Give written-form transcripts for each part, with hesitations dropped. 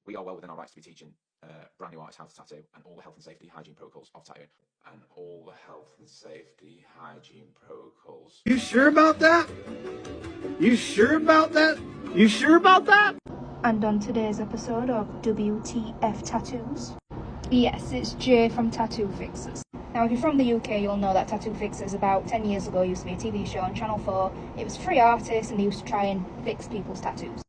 We are well within our rights to be teaching brand new artists how to tattoo and all the health and safety hygiene protocols of tattooing. And all the health and safety hygiene protocols. You sure about that? You sure about that? You sure about that? And on today's episode of WTF Tattoos, yes, it's Jay from Tattoo Fixers. Now, if you're from the UK, you'll know that Tattoo Fixers about 10 years ago used to be a TV show on Channel 4. It was free artists and they used to try and fix people's tattoos.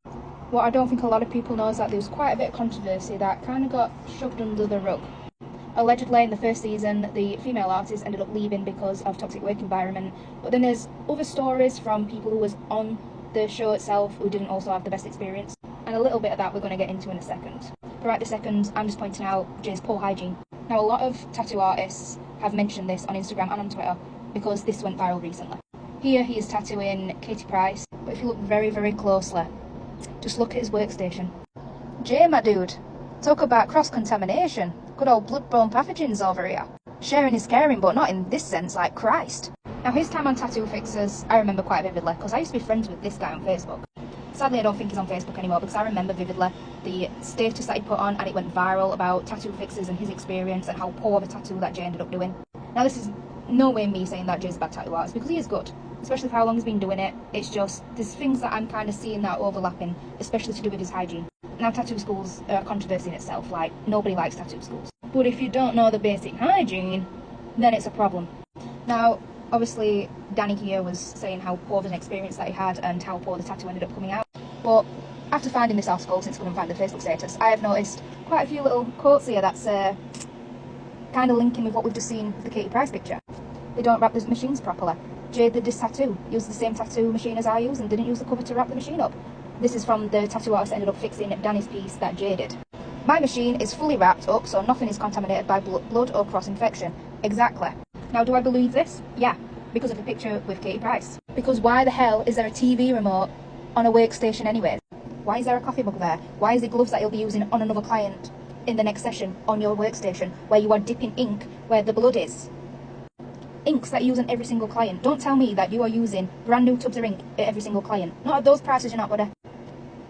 What I don't think a lot of people know is that there was quite a bit of controversy that kind of got shoved under the rug. Allegedly, in the first season, the female artist ended up leaving because of toxic work environment. But then there's other stories from people who was on the show itself who didn't also have the best experience. And a little bit of that we're going to get into in a second. But right this second, I'm just pointing out Jay's poor hygiene. Now, a lot of tattoo artists have mentioned this on Instagram and on Twitter because this went viral recently. Here he is tattooing Katie Price, but if you look very, very closely, just look at his workstation. Jay, my dude, talk about cross-contamination. Good old bloodborne pathogens over here. Sharing is caring, but not in this sense, like Christ. Now, his time on Tattoo Fixers, I remember quite vividly, because I used to be friends with this guy on Facebook. Sadly, I don't think he's on Facebook anymore, because I remember vividly the status that he put on, and it went viral about Tattoo Fixers and his experience and how poor of a tattoo that Jay ended up doing. Now, this is no way me saying that Jay's a bad tattoo artist, because he is good. Especially for how long he's been doing it. It's just, there's things that I'm kind of seeing that are overlapping, especially to do with his hygiene. Now, tattoo schools are a controversy in itself, like, nobody likes tattoo schools. But if you don't know the basic hygiene, then it's a problem. Now, obviously, Danny here was saying how poor of an experience that he had and how poor the tattoo ended up coming out. But after finding this article, since I couldn't find the Facebook status, I have noticed quite a few little quotes here that's kind of linking with what we've just seen with the Katie Price picture. They don't wrap the machines properly. Jay did this tattoo, used the same tattoo machine as I use and didn't use the cover to wrap the machine up. This is from the tattoo artist that ended up fixing Danny's piece that Jay did. My machine is fully wrapped up so nothing is contaminated by blood or cross-infection. Exactly. Now, do I believe this? Yeah, because of the picture with Katie Price. Because why the hell is there a TV remote on a workstation anyways? Why is there a coffee mug there? Why is it gloves that you'll be using on another client in the next session on your workstation where you are dipping ink where the blood is? Inks that you use on every single client. Don't tell me that you are using brand new tubs of ink at every single client. Not at those prices, you're not gonna.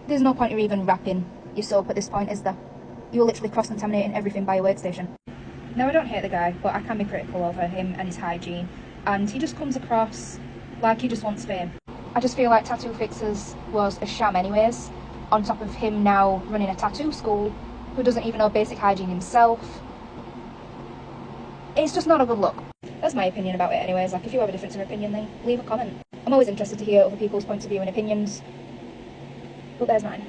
There's no point in even wrapping your soap at this point, is there? You're literally cross-contaminating everything by your workstation. Now, I don't hate the guy, but I can be critical over him and his hygiene. And he just comes across like he just wants fame. I just feel like Tattoo Fixers was a sham anyways, on top of him now running a tattoo school who doesn't even know basic hygiene himself. It's just not a good look. That's my opinion about it anyways. Like, if you have a difference of opinion, then leave a comment. I'm always interested to hear other people's points of view and opinions, but there's mine.